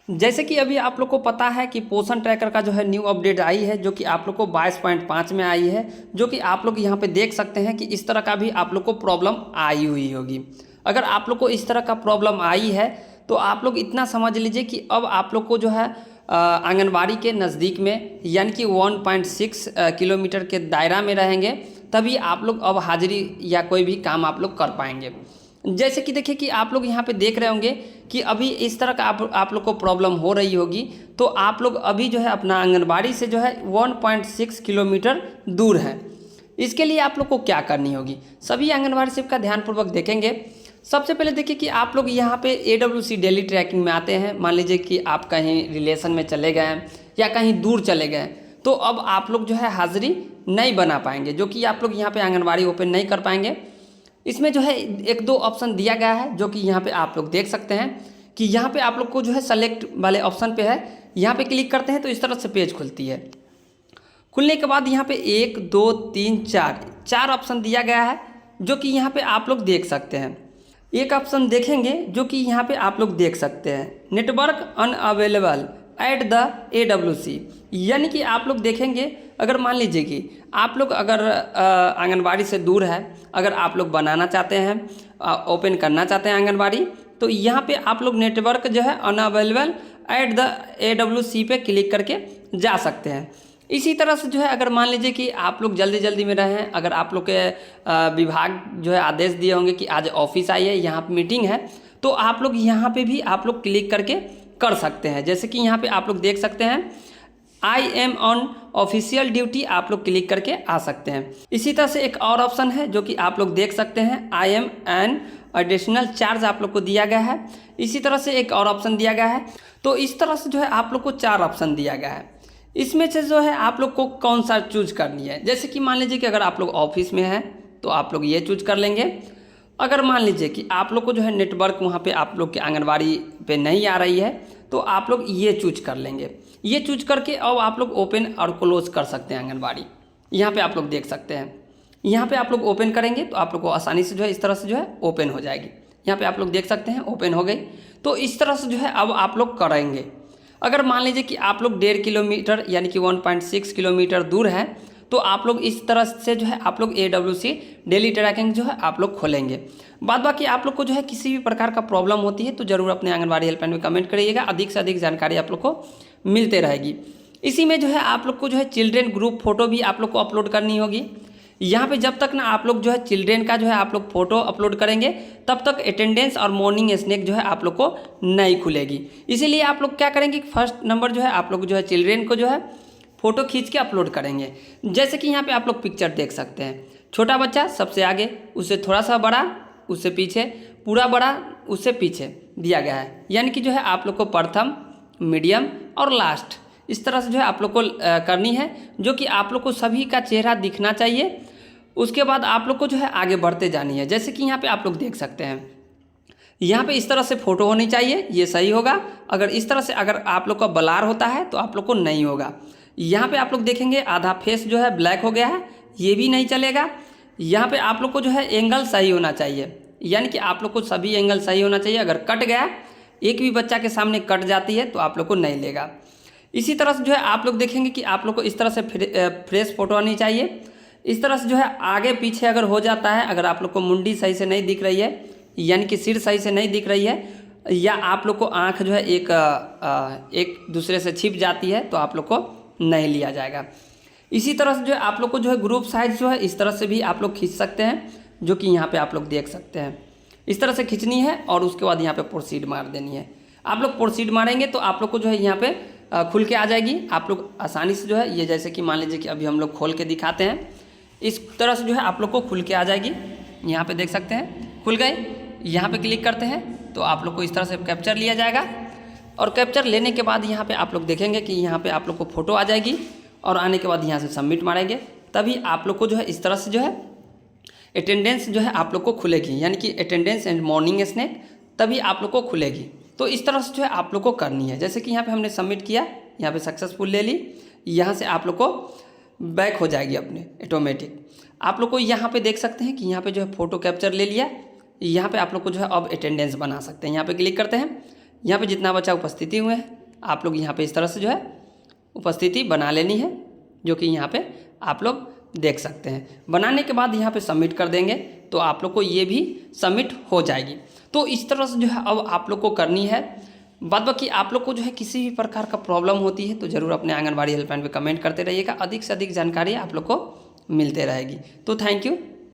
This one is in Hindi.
जैसे कि अभी आप लोग को पता है कि पोषण ट्रैकर का जो है न्यू अपडेट आई है, जो कि आप लोग को 22.5 में आई है, जो कि आप लोग यहाँ पे देख सकते हैं कि इस तरह का भी आप लोग को प्रॉब्लम आई हुई होगी। अगर आप लोग को इस तरह का प्रॉब्लम आई है तो आप लोग इतना समझ लीजिए कि अब आप लोग को जो है आंगनबाड़ी के नज़दीक में यानी कि 1.6 किलोमीटर के दायरा में रहेंगे, तभी आप लोग अब हाजिरी या कोई भी काम आप लोग कर पाएंगे। जैसे कि देखिए कि आप लोग यहाँ पे देख रहे होंगे कि अभी इस तरह का आप लोग को प्रॉब्लम हो रही होगी, तो आप लोग अभी जो है अपना आंगनबाड़ी से जो है 1.6 किलोमीटर दूर है। इसके लिए आप लोग को क्या करनी होगी, सभी आंगनबाड़ी सेवक का ध्यानपूर्वक देखेंगे। सबसे पहले देखिए कि आप लोग यहाँ पे AWC डेली ट्रैकिंग में आते हैं। मान लीजिए कि आप कहीं रिलेशन में चले गए हैं या कहीं दूर चले गए, तो अब आप लोग जो है हाजिरी नहीं बना पाएंगे, जो कि आप लोग यहाँ पे आंगनबाड़ी ओपन नहीं कर पाएंगे। इसमें जो है एक दो ऑप्शन दिया गया है, जो कि यहाँ पे आप लोग देख सकते हैं कि यहाँ पे आप लोग को जो है सेलेक्ट वाले ऑप्शन पे है, यहाँ पे क्लिक करते हैं तो इस तरह से पेज खुलती है। खुलने के बाद यहाँ पे 1 2 3 4 ऑप्शन दिया गया है, जो कि यहाँ पे आप लोग देख सकते हैं। एक ऑप्शन देखेंगे जो कि यहाँ पे आप लोग देख सकते हैं, network unavailable at the AWC, यानी कि आप लोग देखेंगे अगर मान लीजिए कि आप लोग अगर आंगनबाड़ी से दूर है, अगर आप लोग बनाना चाहते हैं, ओपन करना चाहते हैं आंगनबाड़ी, तो यहाँ पे आप लोग नेटवर्क जो है अनअवेलेबल एट द AWC पे क्लिक करके जा सकते हैं। इसी तरह से जो है अगर मान लीजिए कि आप लोग जल्दी जल्दी में रहें, अगर आप लोग के विभाग जो है आदेश दिए होंगे कि आज ऑफिस आइए, यहाँ पे मीटिंग है, तो आप लोग यहाँ पे भी आप लोग क्लिक करके कर सकते हैं। जैसे कि यहाँ पे आप लोग देख सकते हैं I am on official duty, आप लोग क्लिक करके आ सकते हैं। इसी तरह से एक और ऑप्शन है जो कि आप लोग देख सकते हैं, I am an additional charge आप लोग को दिया गया है। इसी तरह से एक और ऑप्शन दिया गया है। तो इस तरह से जो है आप लोग को 4 ऑप्शन दिया गया है। इसमें से जो है आप लोग को कौन सा चूज करनी है। जैसे कि मान लीजिए कि अगर आप लोग ऑफिस में हैं तो आप लोग ये चूज कर लेंगे। अगर मान लीजिए कि आप लोग को जो है नेटवर्क वहाँ पे आप लोग के आंगनबाड़ी पे नहीं आ रही है, तो आप लोग ये चूज कर लेंगे। ये चूज करके अब आप लोग ओपन और क्लोज कर सकते हैं आंगनबाड़ी। यहाँ पे आप लोग देख सकते हैं, यहाँ पे आप लोग ओपन करेंगे तो आप लोग को आसानी से जो है इस तरह से जो है ओपन हो जाएगी। यहाँ पे आप लोग देख सकते हैं ओपन हो गई। तो इस तरह से जो है अब आप लोग करेंगे। अगर मान लीजिए कि आप लोग 1.5 किलोमीटर यानी कि 1.6 किलोमीटर दूर है, तो आप लोग इस तरह से जो है आप लोग AWC डेली ट्रैकिंग जो है आप लोग खोलेंगे। बाद बाकी आप लोग को जो है किसी भी प्रकार का प्रॉब्लम होती है तो ज़रूर अपने आंगनबाड़ी हेल्पलाइन में कमेंट करिएगा, अधिक से अधिक जानकारी आप लोग को मिलते रहेगी। इसी में जो है आप लोग को जो है चिल्ड्रेन ग्रुप फोटो भी आप लोग को अपलोड करनी होगी। यहाँ पे जब तक ना आप लोग जो है चिल्ड्रेन का जो है आप लोग फोटो अपलोड करेंगे, तब तक अटेंडेंस और मॉर्निंग स्नैक जो है आप लोग को नहीं खुलेगी। इसीलिए आप लोग क्या करेंगे, फर्स्ट नंबर जो है आप लोग जो है चिल्ड्रेन को जो है फ़ोटो खींच के अपलोड करेंगे। जैसे कि यहाँ पे आप लोग पिक्चर देख सकते हैं, छोटा बच्चा सबसे आगे, उससे थोड़ा सा बड़ा, उससे पीछे, पूरा बड़ा, उससे पीछे दिया गया है। यानी कि जो है आप लोग को प्रथम, मीडियम और लास्ट इस तरह से जो है आप लोग को करनी है, जो कि आप लोग को सभी का चेहरा दिखना चाहिए। उसके बाद आप लोग को जो है आगे बढ़ते जानी है। जैसे कि यहाँ पे आप लोग देख सकते हैं, यहाँ पे इस तरह से फ़ोटो होनी चाहिए, ये सही होगा। अगर इस तरह से अगर आप लोग का ब्लर होता है तो आप लोग को नहीं होगा। यहाँ पे आप लोग देखेंगे आधा फेस जो है ब्लैक हो गया है, ये भी नहीं चलेगा। यहाँ पे आप लोग को जो है एंगल सही होना चाहिए, यानी कि आप लोग को सभी एंगल सही होना चाहिए। अगर कट गया, एक भी बच्चा के सामने कट जाती है तो आप लोग को नहीं लेगा। इसी तरह से जो है आप लोग देखेंगे कि आप लोग को इस तरह से फ्रेश फोटो आनी चाहिए। इस तरह से जो है आगे पीछे अगर हो जाता है, अगर आप लोग को मुंडी सही से नहीं दिख रही है, यानी कि सिर सही से नहीं दिख रही है, या आप लोग को आँख जो है एक दूसरे से छिप जाती है, तो आप लोग को नहीं लिया जाएगा। इसी तरह से जो है आप लोग को जो है ग्रुप साइज जो है इस तरह से भी आप लोग खींच सकते हैं, जो कि यहाँ पे आप लोग देख सकते हैं। इस तरह से खींचनी है और उसके बाद यहाँ पे प्रोसीड मार देनी है। आप लोग प्रोसीड मारेंगे तो आप लोग को जो है यहाँ पे खुल के आ जाएगी। आप लोग आसानी से जो है ये, जैसे कि मान लीजिए कि अभी हम लोग खोल के दिखाते हैं, इस तरह से जो है आप लोग को खुल के आ जाएगी। यहाँ पे देख सकते हैं खुल गए। यहाँ पे क्लिक करते हैं तो आप लोग को इस तरह से कैप्चर लिया जाएगा, और कैप्चर लेने के बाद यहाँ पे आप लोग देखेंगे कि यहाँ पे आप लोग को फ़ोटो आ जाएगी, और आने के बाद यहाँ से सबमिट मारेंगे, तभी आप लोग को जो है इस तरह से जो है अटेंडेंस जो है आप लोग को खुलेगी, यानी कि अटेंडेंस एंड मॉर्निंग स्नैक तभी आप लोग को खुलेगी। तो इस तरह से जो है आप लोग को करनी है। जैसे कि यहाँ पे हमने सबमिट किया, यहाँ पे सक्सेसफुल ले ली, यहाँ से आप लोग को बैक हो जाएगी अपने ऑटोमेटिक। आप लोग को यहाँ पे देख सकते हैं कि यहाँ पे जो है फ़ोटो कैप्चर ले लिया। यहाँ पे आप लोग को जो है अब अटेंडेंस बना सकते हैं। यहाँ पे क्लिक करते हैं, यहाँ पे जितना बच्चा उपस्थिति हुए हैं आप लोग यहाँ पे इस तरह से जो है उपस्थिति बना लेनी है, जो कि यहाँ पे आप लोग देख सकते हैं। बनाने के बाद यहाँ पे सबमिट कर देंगे तो आप लोग को ये भी सबमिट हो जाएगी। तो इस तरह से जो है अब आप लोग को करनी है। बाद बाकी आप लोग को जो है किसी भी प्रकार का प्रॉब्लम होती है तो ज़रूर अपने आंगनबाड़ी हेल्पलाइन पे कमेंट करते रहिएगा। अधिक से अधिक जानकारी आप लोग को मिलते रहेगी। तो थैंक यू।